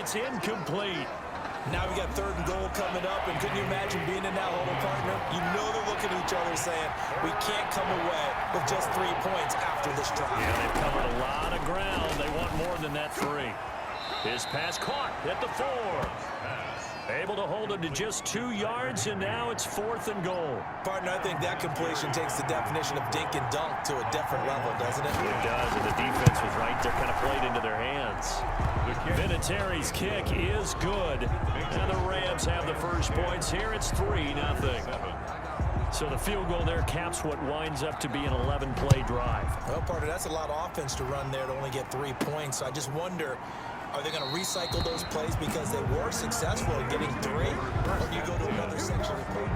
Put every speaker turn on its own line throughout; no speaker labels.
it's incomplete.
Now we got 3rd and goal coming up, and couldn't you imagine being in that huddle, partner? You know they're looking at each other saying, we can't come away with just 3 points after this drive.
Yeah, they've covered a lot of ground. They want more than that 3. His pass caught at the 4. Able to hold it to just 2 yards, and now it's 4th and goal.
Partner, I think that completion takes the definition of dink and dunk to a different level, doesn't it?
It does, and the defense was right there, kind of played into their hands. Vinatieri's kick is good, and the Rams have the first points here. It's 3-0. So the field goal there caps what winds up to be an 11-play drive.
Well, partner, that's a lot of offense to run there to only get 3 points. So I just wonder, are they going to recycle those plays because they were successful in getting 3? Or do you go to another section of play?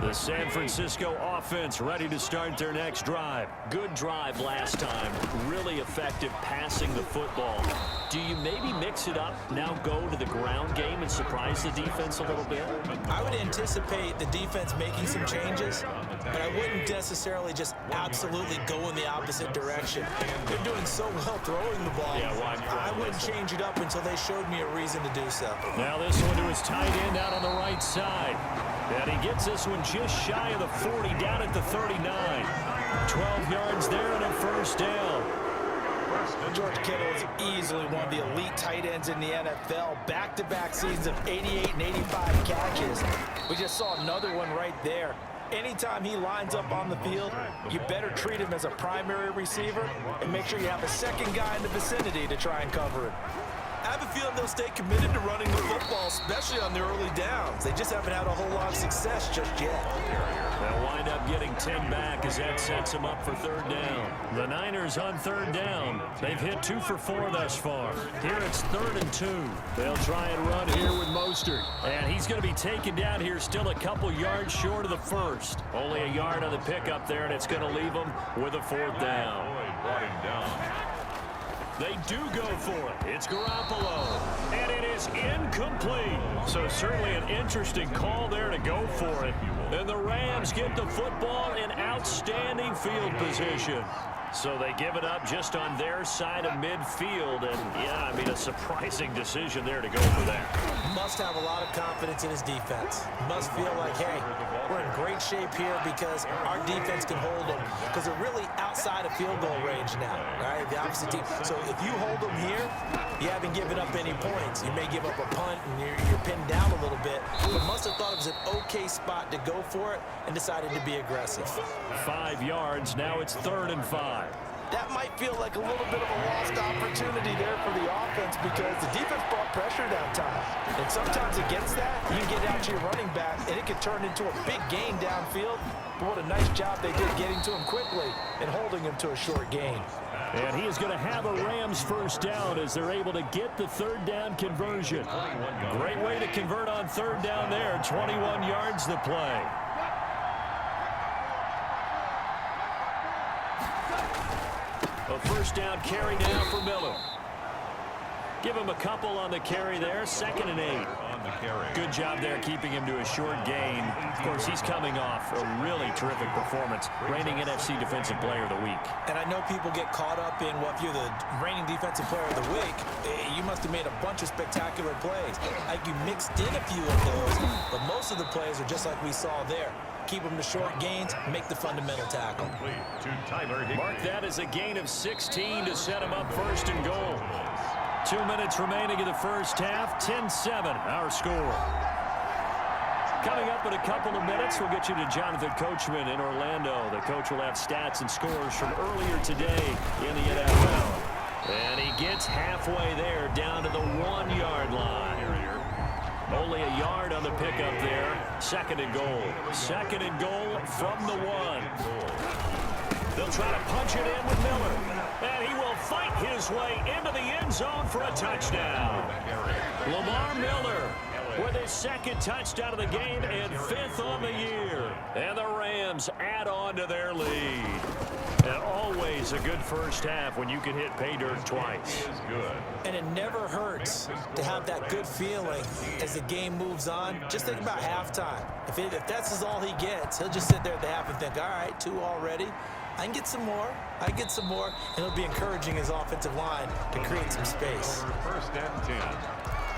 The San Francisco offense ready to start their next drive. Good drive last time. Really effective passing the football. Do you maybe mix it up, now go to the ground game and surprise the defense a little bit?
I would anticipate the defense making some changes, but I wouldn't necessarily just absolutely go in the opposite direction. They're doing so well throwing the ball.
Yeah,
I wouldn't change it up until they showed me a reason to do so.
Now this one to his tight end out on the right side. And he gets this one just shy of the 40, down at the 39. 12 yards there and a first down.
George Kittle is easily one of the elite tight ends in the NFL. Back-to-back seasons of 88 and 85 catches. We just saw another one right there. Anytime he lines up on the field, you better treat him as a primary receiver and make sure you have a second guy in the vicinity to try and cover it. I have a feeling they'll stay committed to running the football, especially on the early downs. They just haven't had a whole lot of success just yet.
They'll wind up getting 10 back as that sets them up for 3rd down. The Niners on 3rd down. They've hit 2 for 4 thus far. Here it's 3rd and 2. They'll try and run here with Mostert. And he's going to be taken down here still a couple yards short of the first. Only a yard on the pickup there, and it's going to leave them with a 4th down. They do go for it. It's Garoppolo. And it is incomplete. So certainly an interesting call there to go for it. And the Rams get the football in outstanding field position. So they give it up just on their side of midfield. And, yeah, I mean, a surprising decision there to go for that.
Must have a lot of confidence in his defense. Must feel like, hey, we're in great shape here because our defense can hold them. Because they're really outside of field goal range now, right? The opposite team. So if you hold them here, you haven't given up any points. You may give up a punt and you're pinned down a little bit. But must have thought it was an okay spot to go for it and decided to be aggressive.
5 yards. Now it's 3rd and 5.
That might feel like a little bit of a lost opportunity there for the offense because the defense brought pressure that time. And sometimes against that, you can get out to your running back, and it can turn into a big gain downfield. But what a nice job they did getting to him quickly and holding him to a short gain.
And he is going to have a Rams first down as they're able to get the 3rd down conversion. Great way to convert on 3rd down there. 21 yards the play. A first down carry now for Miller. Give him a couple on the carry there. 2nd and 8. Good job there keeping him to a short gain. Of course, he's coming off a really terrific performance. Reigning NFC Defensive Player of the Week.
And I know people get caught up in, well, if you're the reigning Defensive Player of the Week, you must have made a bunch of spectacular plays. Like you mixed in a few of those, but most of the plays are just like we saw there. Keep them to short gains, make the fundamental tackle.
Mark that as a gain of 16 to set him up 1st and goal. 2 minutes remaining in the first half. 10-7 our score. Coming up in a couple of minutes, we'll get you to Jonathan Coachman in Orlando. The coach will have stats and scores from earlier today in the NFL. And he gets halfway there, down to the 1-yard line. Only a yard on the pickup there. 2nd and goal. 2nd and goal from the 1. They'll try to punch it in with Miller. And he will fight his way into the end zone for a touchdown. Lamar Miller with his 2nd touchdown of the game and 5th on the year. And the Rams add on to their lead. And always a good first half when you can hit pay dirt twice.
And it never hurts to have that good feeling as the game moves on. Just think about halftime. If that's all he gets, he'll just sit there at the half and think, all right, 2 already. I can get some more. And it'll be encouraging his offensive line to create some space.
First and 10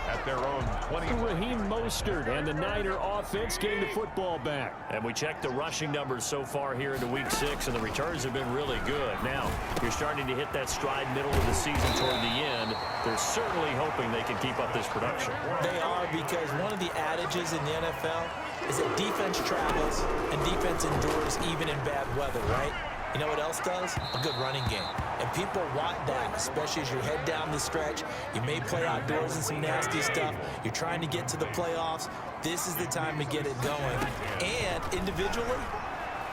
at their own 20.
Raheem Mostert and the Niner offense getting the football back. And we checked the rushing numbers so far here into week 6, and the returns have been really good. Now, you're starting to hit that stride middle of the season toward the end. They're certainly hoping they can keep up this production.
They are, because one of the adages in the NFL is that defense travels and defense endures even in bad weather, right? You know what else does? A good running game. And people want that, especially as you head down the stretch. You may play outdoors in some nasty stuff. You're trying to get to the playoffs. This is the time to get it going. And individually,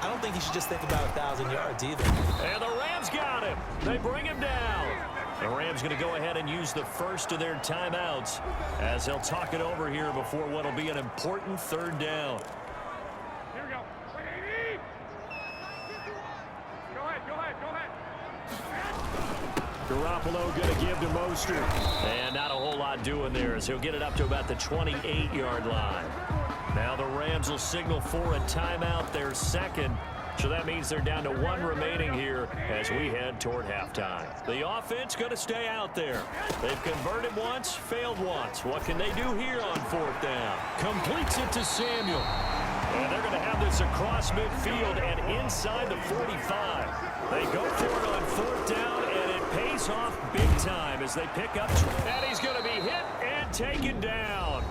I don't think you should just think about 1,000 yards either.
And the Rams got him. They bring him down. The Rams going to go ahead and use the first of their timeouts as they'll talk it over here before what will be an important third down.
Here we go. Go ahead.
Garoppolo going to give to Mostert. And not a whole lot doing there as he'll get it up to about the 28-yard line. Now the Rams will signal for a timeout, their second. So that means they're down to 1 remaining here as we head toward halftime. The offense going to stay out there. They've converted once, failed once. What can they do here on 4th down? Completes it to Samuel. And they're going to have this across midfield and inside the 45. They go for it on 4th down, and it pays off big time as they pick up. And he's going to be hit and taken down.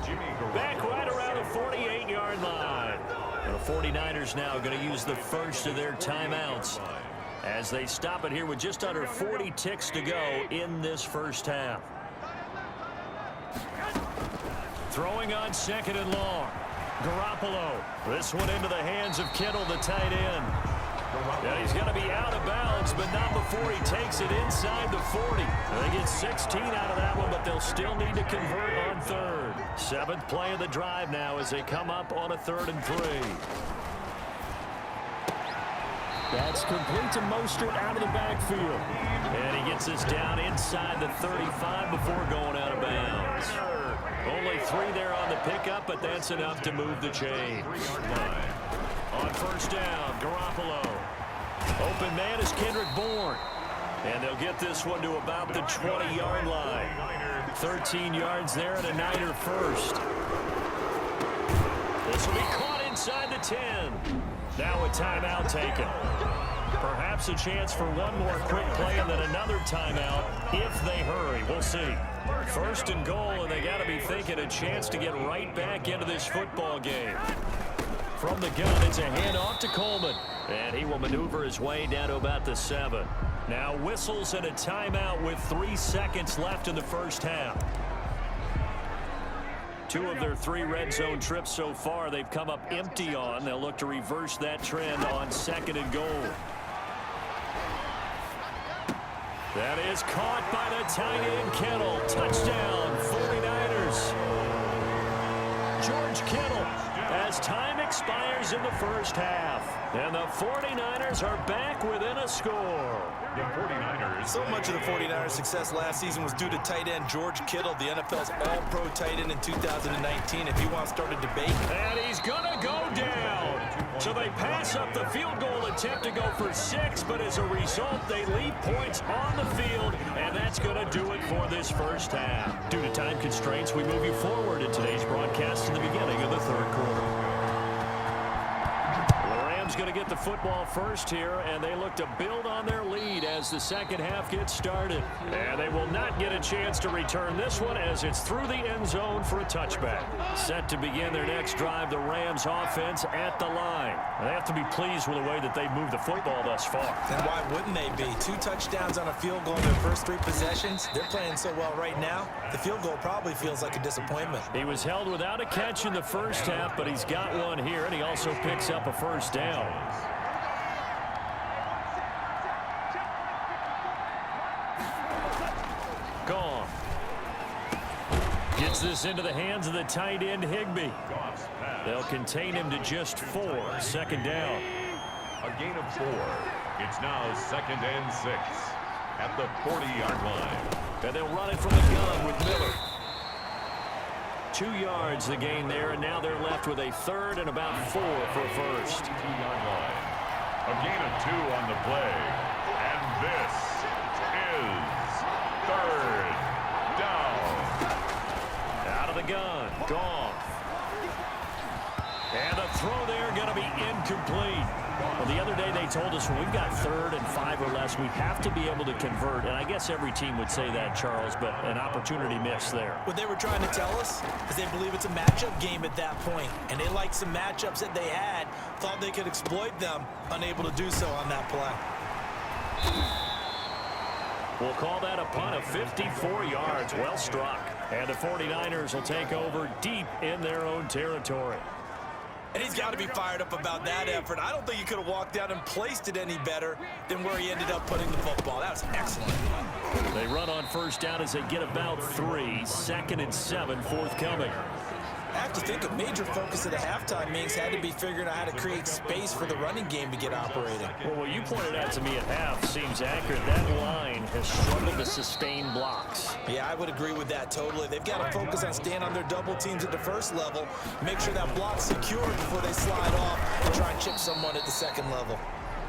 Back right around the 48-yard line. The 49ers now going to use the first of their timeouts as they stop it here with just under 40 ticks to go in this first half. Throwing on 2nd and long. Garoppolo. This one into the hands of Kittle, the tight end. And he's going to be out of bounds, but not before he takes it inside the 40. They get 16 out of that one, but they'll still need to convert on 3rd. 7th play of the drive now as they come up on a 3rd and 3. That's complete to Mostert out of the backfield. And he gets this down inside the 35 before going out of bounds. Only 3 there on the pickup, but that's enough to move the chain. On 1st down, Garoppolo. Open man is Kendrick Bourne. And they'll get this one to about the 20-yard line. 13 yards there and a Niner first. This will be caught inside the 10. Now a timeout taken. Perhaps a chance for one more quick play and then another timeout if they hurry. We'll see. 1st and goal, and they got to be thinking a chance to get right back into this football game. From the gun, it's a handoff to Coleman. And he will maneuver his way down to about the 7. Now whistles and a timeout with 3 seconds left in the first half. 2 of their 3 red zone trips so far they've come up empty on. They'll look to reverse that trend on 2nd and goal. That is caught by the tight end Kittle. Touchdown, 49ers. George Kittle as time expires in the first half. And the 49ers are back within a score.
The 49ers.
So much of the 49ers' success last season was due to tight end George Kittle, the NFL's all-pro tight end in 2019. If you want to start a debate.
And he's going to go down. So they pass up the field goal attempt to go for 6, but as a result, they leave points on the field, and that's going to do it for this first half. Due to time constraints, we move you forward in today's broadcast to the beginning of the 3rd quarter. Going to get the football first here, and they look to build on their lead as the second half gets started. And they will not get a chance to return this one as it's through the end zone for a touchback. Set to begin their next drive, the Rams offense at the line. They have to be pleased with the way that they've moved the football thus far.
And why wouldn't they be? 2 touchdowns on a field goal in their first 3 possessions. They're playing so well right now, the field goal probably feels like a disappointment.
He was held without a catch in the first half, but he's got one here, and he also picks up a first down. Gone. Gets this into the hands of the tight end Higbee. They'll contain him to just 4. 2nd down.
A gain of 4. It's now 2nd and 6 at the 40-yard line.
And they'll run it from the gun with Miller. 2 yards the gain there, and now they're left with a 3rd and about 4 for a first.
2-yard line. A gain of 2 on the play. And this is 3rd down.
Out of the gun. Goff. And the throw there going to be incomplete. Well, the other day they told us when we've got 3rd and 5 or less, we have to be able to convert. And I guess every team would say that, Charles, but an opportunity missed there.
What they were trying to tell us is they believe it's a matchup game at that point, and they liked some matchups that they had, thought they could exploit them, unable to do so on that play.
We'll call that a punt of 54 yards. Well struck. And the 49ers will take over deep in their own territory.
And he's got to be fired up about that effort. I don't think he could have walked out and placed it any better than where he ended up putting the football. That was excellent.
They run on 1st down as they get about 3. 2nd and 7 forthcoming.
I have to think a major focus of the halftime meetings had to be figuring out how to create space for the running game to get operating.
Well, what you pointed out to me at half seems accurate. That line has struggled to sustain blocks.
Yeah, I would agree with that totally. They've got to focus on staying on their double teams at the 1st level, make sure that block's secured before they slide off and try and chip someone at the 2nd level.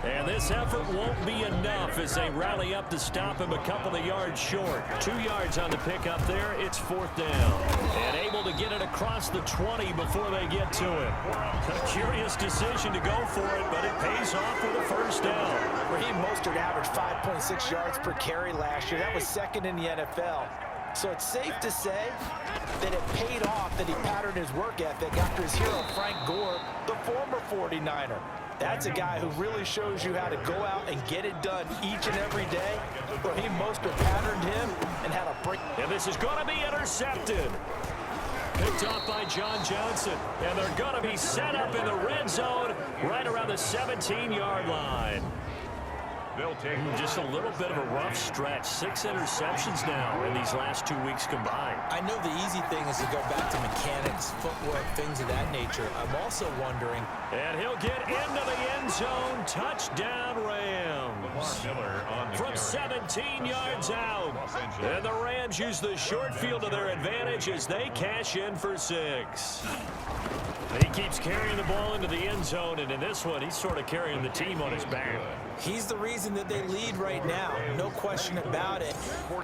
And this effort won't be enough as they rally up to stop him a couple of yards short. 2 yards on the pickup there. It's 4th down. And able to get it across the 20 before they get to it. A curious decision to go for it, but it pays off with a 1st down.
Raheem Mostert averaged 5.6 yards per carry last year. That was 2nd in the NFL. So it's safe to say that it paid off that he patterned his work ethic after his hero Frank Gore, the former 49er. That's a guy who really shows you how to go out and get it done each and every day. Raheem Mostert patterned him and had a break.
And this is going to be intercepted. Picked off by John Johnson. And they're going to be set up in the red zone right around the 17-yard line.
They'll take
just a little bit of a rough stretch. 6 interceptions now in these last 2 weeks combined.
I know the easy thing is to go back to mechanics, footwork, things of that nature. I'm also wondering.
And he'll get into the end zone. Touchdown, Rams. From 17 yards out. And the Rams use the short field to their advantage as they cash in for 6. He keeps carrying the ball into the end zone, and in this one, he's sort of carrying the team on his back.
He's the reason that they lead right now, no question about it.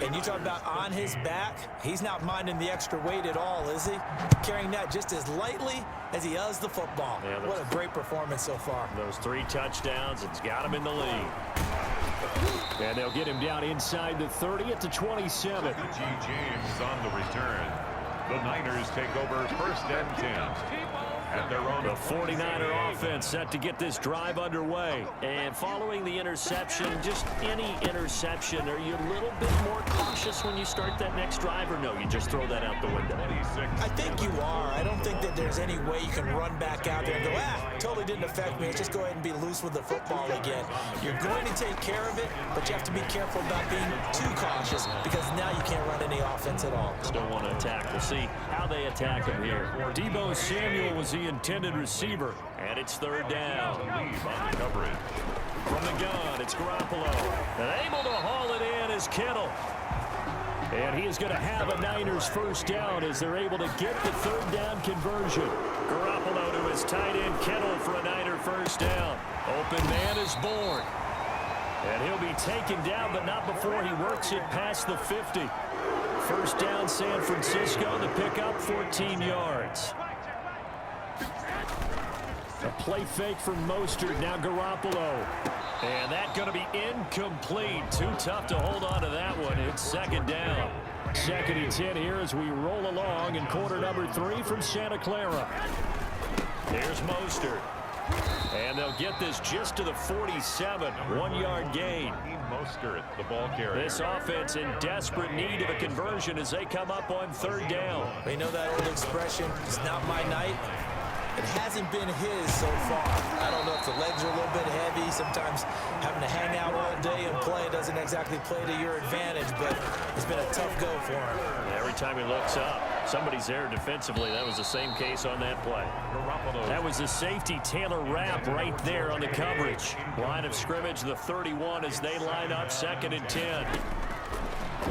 And you talk about on his back, he's not minding the extra weight at all, is he? Carrying that just as lightly as he does the football. Yeah, what a great performance so far.
Those 3 touchdowns, it's got him in the lead. And they'll get him down inside the 30 at the 27.
G. James on the return. The Niners take over 1st and 10. At their own.
The 49er offense set to get this drive underway. And following the interception, just any interception, are you a little bit more cautious when you start that next drive, or no, you just throw that out the window?
I think you are. I don't think that there's any way you can run back out there and go, totally didn't affect me. Let's just go ahead and be loose with the football again. You're going to take care of it, but you have to be careful about being too cautious because now you can't run any offense at all.
Still want to attack. We'll see how they attack him here. Deebo Samuel was the intended receiver, and it's 3rd down.
Coverage.
From the gun, it's Garoppolo. And able to haul it in is Kittle. And he is going to have a Niners 1st down as they're able to get the 3rd down conversion. Garoppolo to his tight end Kittle for a Niner 1st down. Open man is born. And he'll be taken down, but not before he works it past the 50. 1st down San Francisco, the pickup 14 yards. A play fake from Mostert, now Garoppolo. And that going to be incomplete. Too tough to hold on to that one. It's 2nd down. 2nd and 10 here as we roll along in quarter number 3 from Santa Clara. Here's Mostert. And they'll get this just to the 47. 1-yard gain.
Mostert, the ball carrier.
This offense in desperate need of a conversion as they come up on 3rd down.
We know that old expression, it's not my night. It hasn't been his so far. I don't know if the legs are a little bit heavy. Sometimes having to hang out all day and play doesn't exactly play to your advantage, but it's been a tough go for him.
Every time he looks up, somebody's there defensively. That was the same case on that play. That was the safety Taylor Rapp right there on the coverage. Line of scrimmage, the 31 as they line up 2nd and 10.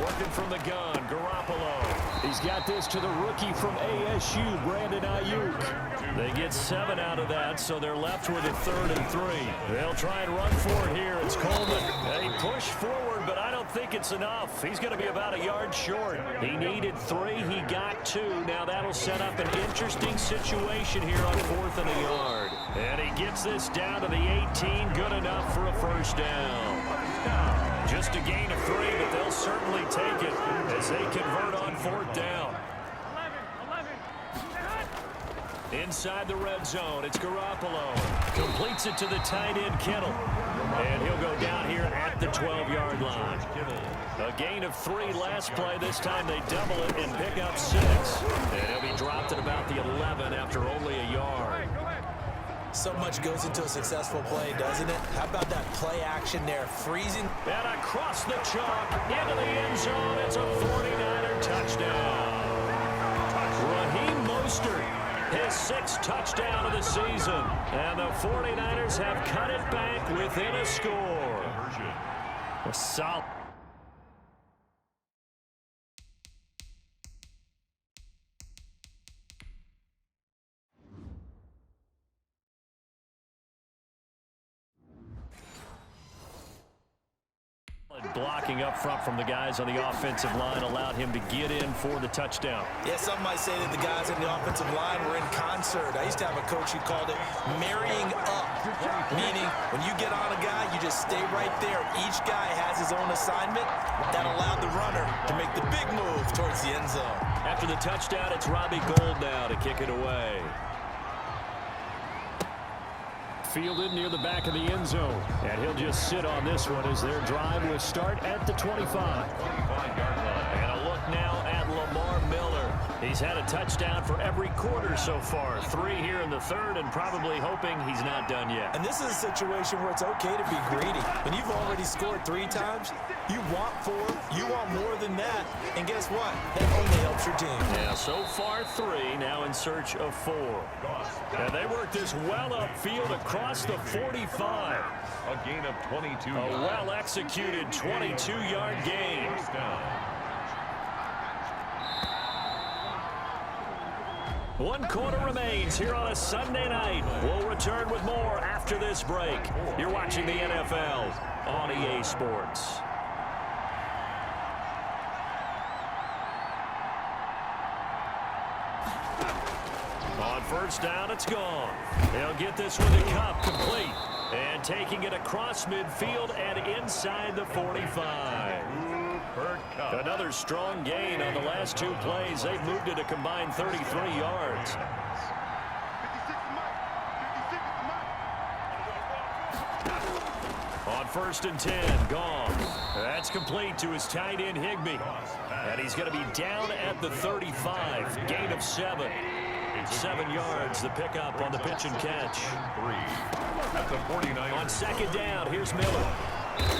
Working from the gun, Garoppolo. He's got this to the rookie from ASU, Brandon Ayuk. They get 7 out of that, so they're left with a 3rd and 3. They'll try and run for it here. It's Coleman. They push forward, but I don't think it's enough. He's going to be about a yard short. He needed 3. He got 2. Now that'll set up an interesting situation here on 4th and a yard. And he gets this down to the 18. Good enough for a first down. Just a gain of 3, but they'll certainly take it as they convert on 4th down. Inside the red zone, it's Garoppolo. Completes it to the tight end, Kittle. And he'll go down here at the 12-yard line. A gain of 3 last play. This time they double it and pick up 6. And he'll be dropped at about the 11 after only a yard.
So much goes into a successful play, doesn't it? How about that play action there? Freezing.
And across the chalk, into the end zone. It's a 49er touchdown. Raheem Mostert, his 6th touchdown of the season. And the 49ers have cut it back within a score. A solid. Blocking up front from the guys on the offensive line allowed him to get in for the touchdown.
Yeah, some might say that the guys in the offensive line were in concert. I used to have a coach who called it marrying up, meaning when you get on a guy, you just stay right there. Each guy has his own assignment. That allowed the runner to make the big move towards the end zone.
After the touchdown, it's Robbie Gould now to kick it away. Fielded near the back of the end zone. And he'll just sit on this one as their drive will start at the 25. And a look now at Lamar Miller. He's had a touchdown for every quarter so far. 3 here in the 3rd and probably hoping he's not done yet.
And this is a situation where it's okay to be greedy. When you've already scored 3 times, you want 4, you want more than that. And guess what? That only helps your team.
Yeah, so far 3, now in search of 4. And they work this well upfield across the 45.
A gain of 22.
A well-executed 22-yard gain. One quarter remains here on a Sunday night. We'll return with more after this break. You're watching the NFL on EA Sports. On first down, it's gone. They'll get this with the Kupp complete. And taking it across midfield and inside the 45. Another strong gain on the last 2 plays. They've moved it a combined 33 yards. On 1st and 10, gone. That's complete to his tight end, Higbee. And he's going to be down at the 35. Gain of 7. 7 yards, the pickup on the pitch and catch.
3 at the 49.
On 2nd down, here's Miller.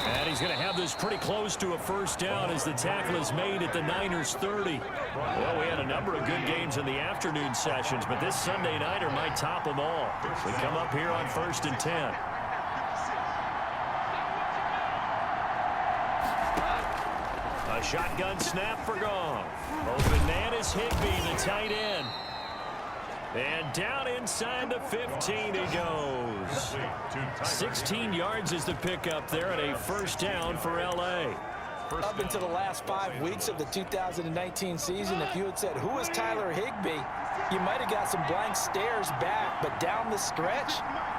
And he's going to have this pretty close to a first down as the tackle is made at the Niners' 30. Well, we had a number of good games in the afternoon sessions, but this Sunday nighter might top them all. We come up here on 1st and 10. A shotgun snap for Goff. Open man is Higbee, the tight end. And down inside the 15 he goes. 16 yards is the pickup there and a first down for L.A.
Up until the last 5 weeks of the 2019 season, if you had said, who is Tyler Higbee, you might have got some blank stares back. But down the stretch,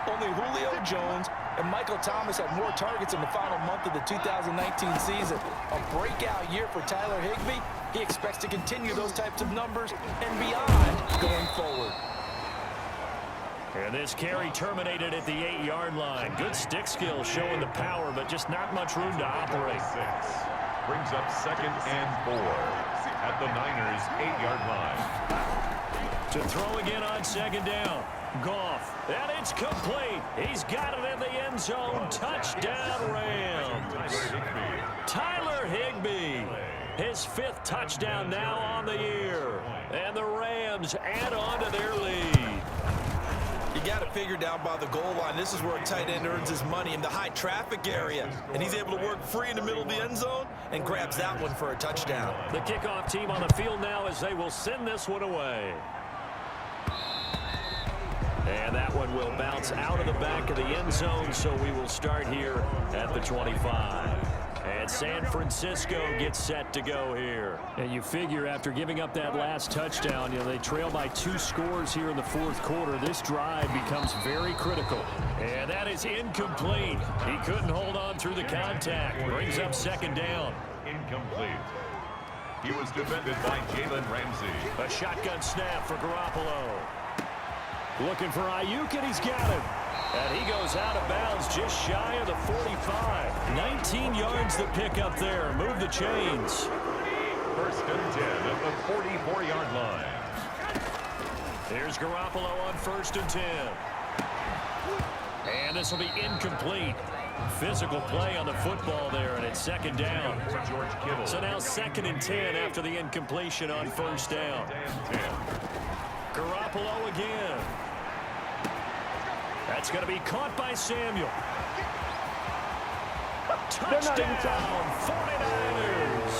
only Julio Jones and Michael Thomas had more targets in the final month of the 2019 season. A breakout year for Tyler Higbee. He expects to continue those types of numbers and beyond going forward.
And this carry terminated at the 8-yard line. Good stick skills showing the power, but just not much room to operate.
Brings up 2nd and 4 at the Niners' 8-yard line.
To throw again on 2nd down. Goff. And it's complete. He's got it in the end zone. Touchdown Rams. Tyler Higbee. His 5th touchdown now on the year. And the Rams add on to their lead.
You got it figured down by the goal line. This is where a tight end earns his money, in the high traffic area. And he's able to work free in the middle of the end zone and grabs that one for a touchdown.
The kickoff team on the field now as they will send this one away. And that one will bounce out of the back of the end zone, so we will start here at the 25. And San Francisco gets set to go here. And you figure after giving up that last touchdown, they trail by 2 scores here in the fourth quarter. This drive becomes very critical. And that is incomplete. He couldn't hold on through the contact. Brings up second down.
Incomplete. He was defended by Jalen Ramsey.
A shotgun snap for Garoppolo. Looking for Ayuk, and he's got him. And he goes out of bounds just shy of the 45. 19 yards to pick up there. Move the chains.
First and 10 at the 44-yard line.
Here's Garoppolo on first and 10. And this will be incomplete. Physical play on the football there, and it's second down.
George Kittle.
So now second and 10 after the incompletion on first down. Garoppolo again. That's going to be caught by Samuel. Touchdown, 49ers.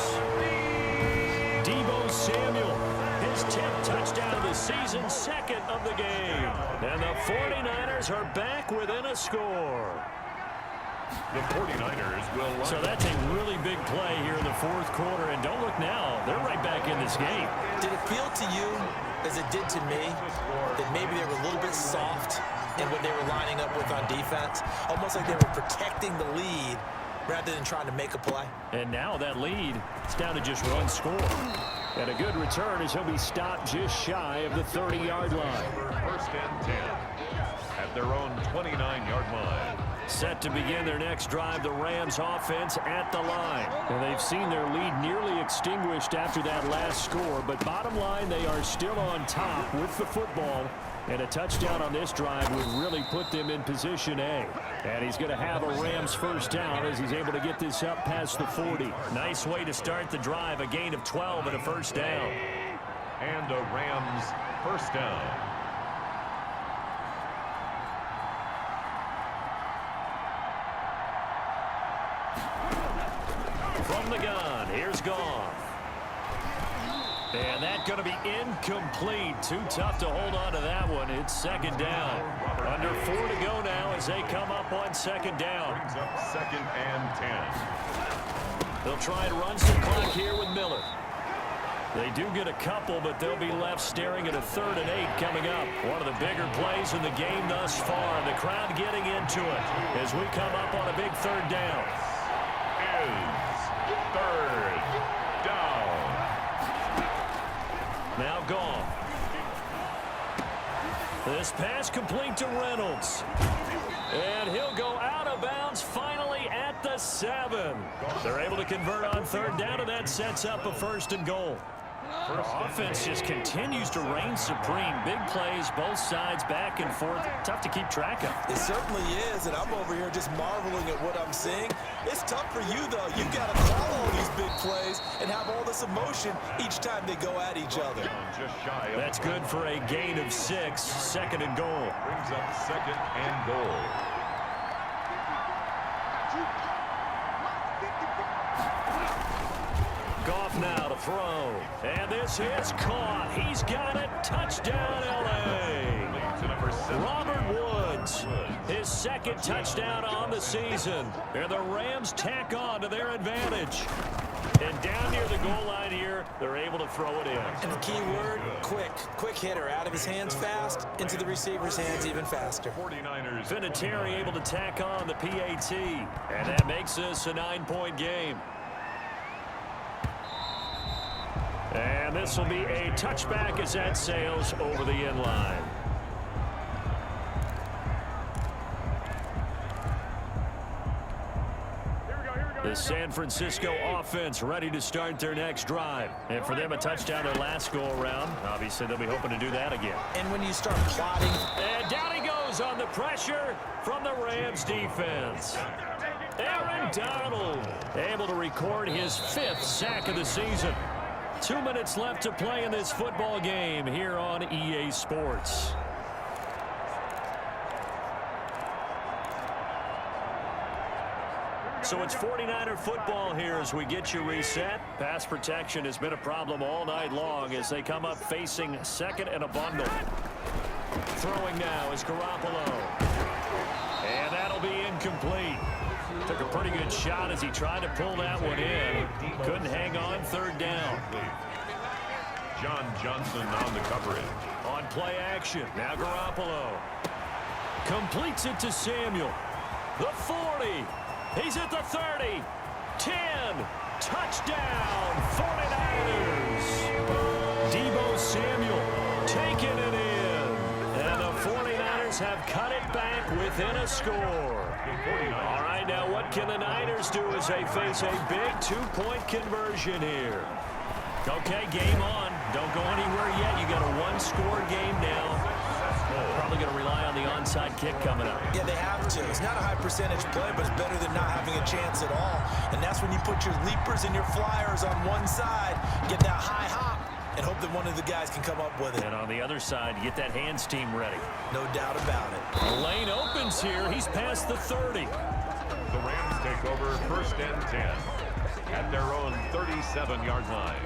Deebo Samuel, his 10th touchdown of the season, second of the game. And the 49ers are back within a score.
The 49ers will line.
So that's a really big play here in the fourth quarter. And don't look now, they're right back in this game.
Did it feel to you, as it did to me, that maybe they were a little bit soft in what they were lining up with on defense? Almost like they were protecting the lead rather than trying to make a play.
And now that lead is down to just one score. And a good return as he'll be stopped just shy of the 30-yard line.
First and 10 at their own 29-yard line.
Set to begin their next drive, the Rams offense at the line. And they've seen their lead nearly extinguished after that last score. But bottom line, they are still on top with the football. And a touchdown on this drive would really put them in position A. And he's going to have a Rams first down as he's able to get this up past the 40. Nice way to start the drive, a gain of 12 and a first down.
And a Rams first down.
From the gun, here's Goff. And that's going to be incomplete. Too tough to hold on to that one. It's second down. Under 4 to go now as they come up on second down.
Brings up second and 10.
They'll try and run some clock here with Miller. They do get a couple, but they'll be left staring at a 3rd and 8 coming up. One of the bigger plays in the game thus far. The crowd getting into it as we come up on a big 3rd down.
Is third down.
Now Goff. This pass complete to Reynolds. And he'll go out of bounds finally at the 7. They're able to convert on 3rd down, and that sets up a 1st and goal. The offense just continues to reign supreme. Big plays, both sides, back and forth. Tough to keep track of.
It certainly is, and I'm over here just marveling at what I'm seeing. It's tough for you, though. You've got to call all these big plays and have all this emotion each time they go at each other.
Just shy of
That's good for a gain of 6, 2nd and goal.
brings up second and goal.
Goff now to throw. And this is caught. He's got it. Touchdown, L.A.
To number 7.
Robert Woods, his 2nd touchdown on the season. And the Rams tack on to their advantage. And down near the goal line here, they're able to throw it in.
And the key word, quick. Quick hitter. Out of his hands fast, into the receiver's hands even faster.
49ers.
Vinatieri able to tack on the PAT. And that makes this a 9-point game. And this will be a touchback as that sails over the end line. The San Francisco offense ready to start their next drive. And for them, a touchdown their last go-around. Obviously, they'll be hoping to do that again.
And when you start plotting...
And down he goes on the pressure from the Rams defense. Aaron Donald able to record his 5th sack of the season. 2 minutes left to play in this football game here on EA Sports. So it's 49er football here as we get you reset. Pass protection has been a problem all night long as they come up facing second and a bundle. Throwing now is Garoppolo. And that'll be incomplete. Took a pretty good shot as he tried to pull that one in. Couldn't hang on. Third down.
John Johnson on the coverage.
On play action. Now Garoppolo. Completes it to Samuel. The 40. He's at the 30. 10. Touchdown. 49ers. Deebo Samuel taking it in. And the 49ers have cut it back within a score. All right, now what can the Niners do as they face a big 2-point conversion here? Okay, game on. Don't go anywhere yet. You got a one-score game now. Probably going to rely on the onside kick coming up.
Yeah, they have to. It's not a high percentage play, but it's better than not having a chance at all. And that's when you put your leapers and your flyers on one side, get that high hop, and hope that one of the guys can come up with it.
And on the other side, get that hands team ready.
No doubt about it.
The lane opens here. He's past the 30.
The Rams take over 1st and 10 at their own 37-yard line.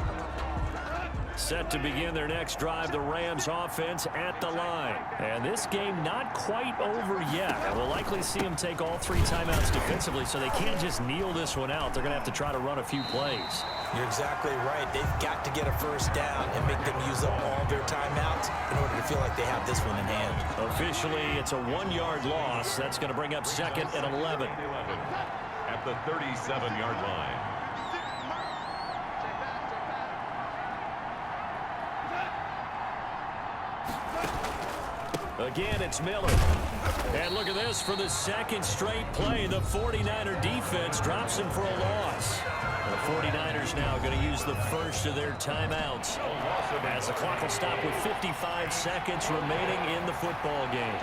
Set to begin their next drive, the Rams offense at the line. And this game not quite over yet. And we'll likely see them take all 3 timeouts defensively, so they can't just kneel this one out. They're going to have to try to run a few plays.
You're exactly right. They've got to get a first down and make them use up all their timeouts in order to feel like they have this one in hand.
Officially, it's a 1-yard loss. That's going to bring up 2nd and 11.
At the 37-yard line.
Again, it's Miller. And look at this for the second straight play. The 49er defense drops him for a loss. The 49ers now going to use the first of their timeouts as the clock will stop with 55 seconds remaining in the football game.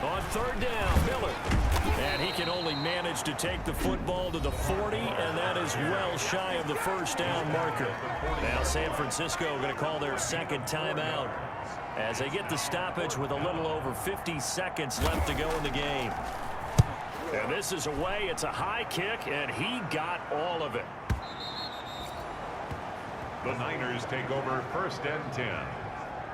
On 3rd down, Miller. And he can only manage to take the football to the 40, and that is well shy of the first down marker. Now San Francisco going to call their second timeout as they get the stoppage with a little over 50 seconds left to go in the game. And this is away. It's a high kick, and he got all of it.
The Niners take over 1st and 10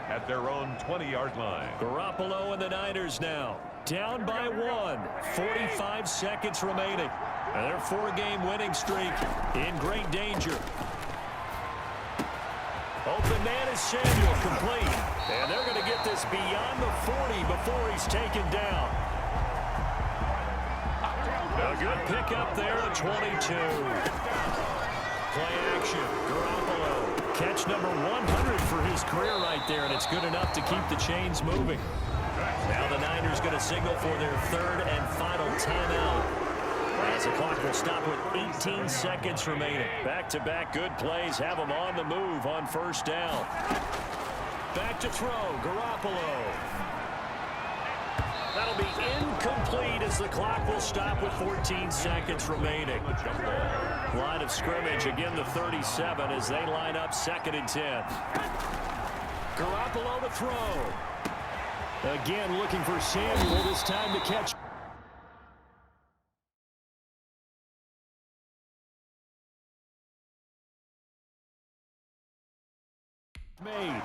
at their own 20-yard line.
Garoppolo and the Niners now down by 1. 45 seconds remaining. And their 4-game winning streak in great danger. Open man is Samuel, complete. And they're going to get this beyond the 40 before he's taken down. A good pickup there at 22. Play action. Garoppolo. Catch number 100 for his career right there, and it's good enough to keep the chains moving. Now the Niners going to signal for their 3rd and final timeout. As the clock will stop with 18 seconds remaining. Back-to-back good plays have them on the move on 1st down. Back to throw. Garoppolo. That'll be incomplete as the clock will stop with 14 seconds remaining. Line of scrimmage, again the 37 as they line up 2nd and 10. Garoppolo to throw. Again looking for Samuel, this time to catch. Made.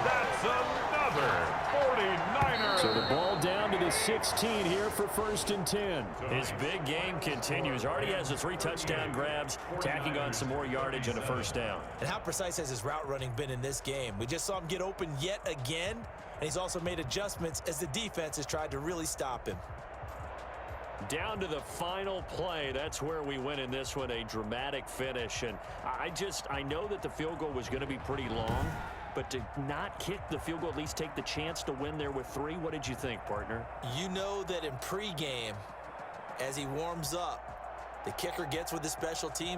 That's another 49er.
So the ball down to the 16 here for 1st and 10. His big game continues. Already has the 3 touchdown grabs, tacking on some more yardage and a 1st down.
And how precise has his route running been in this game? We just saw him get open yet again, and he's also made adjustments as the defense has tried to really stop him.
Down to the final play. That's where we win in this one, a dramatic finish. And I know that the field goal was going to be pretty long, but to not kick the field goal, at least take the chance to win there with 3, what did you think, partner?
You know that in pregame, as he warms up, the kicker gets with the special teams.